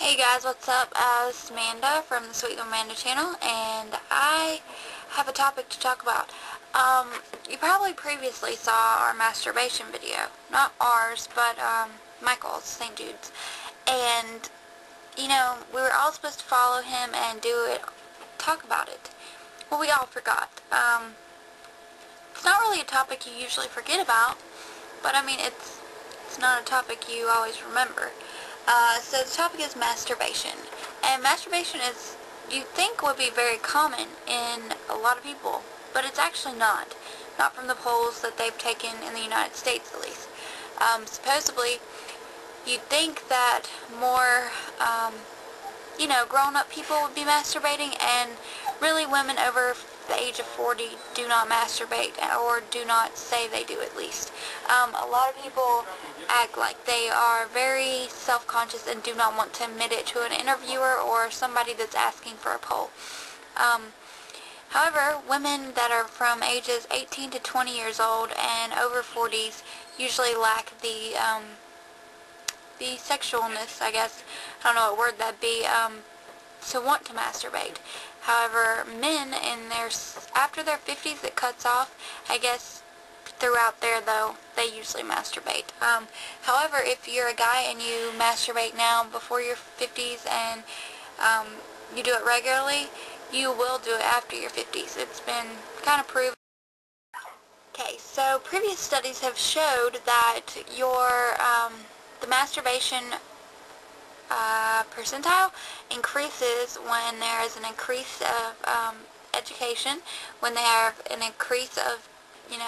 Hey guys, what's up? This is Manda from the Sweet Manda channel, and I have a topic to talk about. You probably previously saw our masturbation video. Not ours, but Michael's, St. Jude's. And, we were all supposed to follow him and do it, talk about it. Well, we all forgot. It's not really a topic you usually forget about, but I mean, it's not a topic you always remember. So the topic is masturbation. And masturbation is, you'd think would be very common in a lot of people, but it's actually not. Not from the polls that they've taken in the United States, at least. Supposedly, you'd think that more, grown-up people would be masturbating, and really women over the age of 40 do not masturbate, or do not say they do, at least. A lot of people act like they are very self-conscious and do not want to admit it to an interviewer or somebody that's asking for a poll. However, women that are from ages 18 to 20 years old and over 40s usually lack the sexualness, I guess, I don't know what word that'd be, to want to masturbate. However, men after their 50s, it cuts off. I guess throughout there, though, they usually masturbate. However, if you're a guy and you masturbate now before your 50s and you do it regularly, you will do it after your 50s. It's been kind of proven. Okay, so previous studies have showed that the masturbation percentile increases when there is an increase of education, when they have an increase of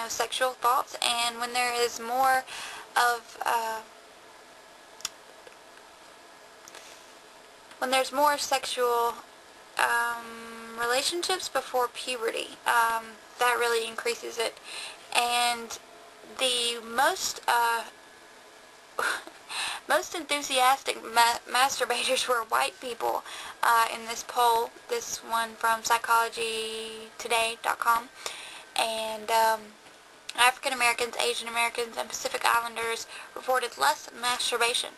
sexual thoughts, and when there is more of when there's more sexual relationships before puberty. That really increases it. And the most most enthusiastic masturbators were white people in this poll, this one from psychologytoday.com, and African Americans, Asian Americans, and Pacific Islanders reported less masturbation.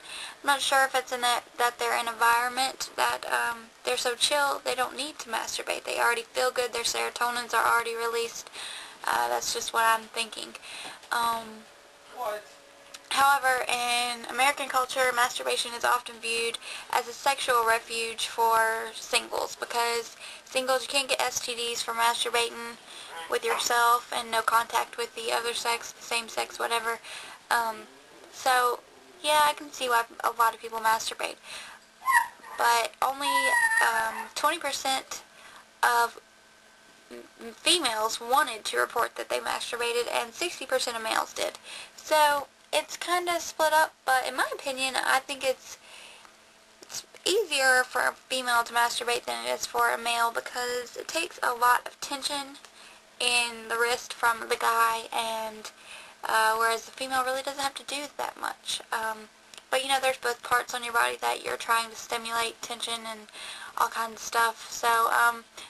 I'm not sure if it's that they're in an environment that they're so chill they don't need to masturbate. They already feel good, their serotonins are already released. That's just what I'm thinking. However, in American culture, masturbation is often viewed as a sexual refuge for singles, because singles, you can't get STDs for masturbating with yourself and no contact with the other sex, the same sex, whatever. So, yeah, I can see why a lot of people masturbate. But only 20% of females wanted to report that they masturbated, and 60% of males did. So it's kind of split up, but in my opinion, I think it's easier for a female to masturbate than it is for a male, because it takes a lot of tension in the wrist from the guy, and whereas the female really doesn't have to do that much. But there's both parts on your body that you're trying to stimulate, tension and all kinds of stuff. So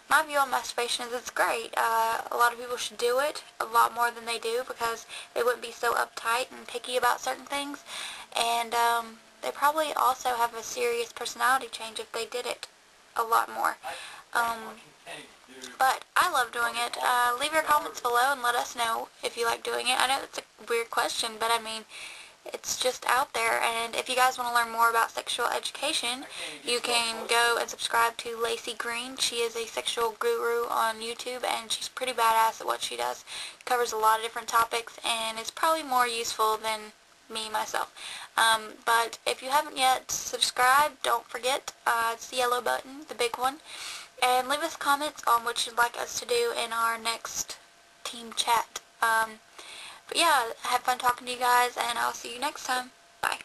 my view on masturbation is it's great. A lot of people should do it a lot more than they do, because they wouldn't be so uptight and picky about certain things, and they probably also have a serious personality change if they did it a lot more. But I love doing it. Leave your comments below and let us know if you like doing it. I know it's a weird question, but I mean, it's just out there. And if you guys want to learn more about sexual education, you can go and subscribe to Lacey Green. She is a sexual guru on YouTube, and she's pretty badass at what she does. Covers a lot of different topics, and is probably more useful than me, myself. But if you haven't yet subscribed, don't forget, it's the yellow button, the big one. And leave us comments on what you'd like us to do in our next team chat. But yeah, I had fun talking to you guys, and I'll see you next time. Bye.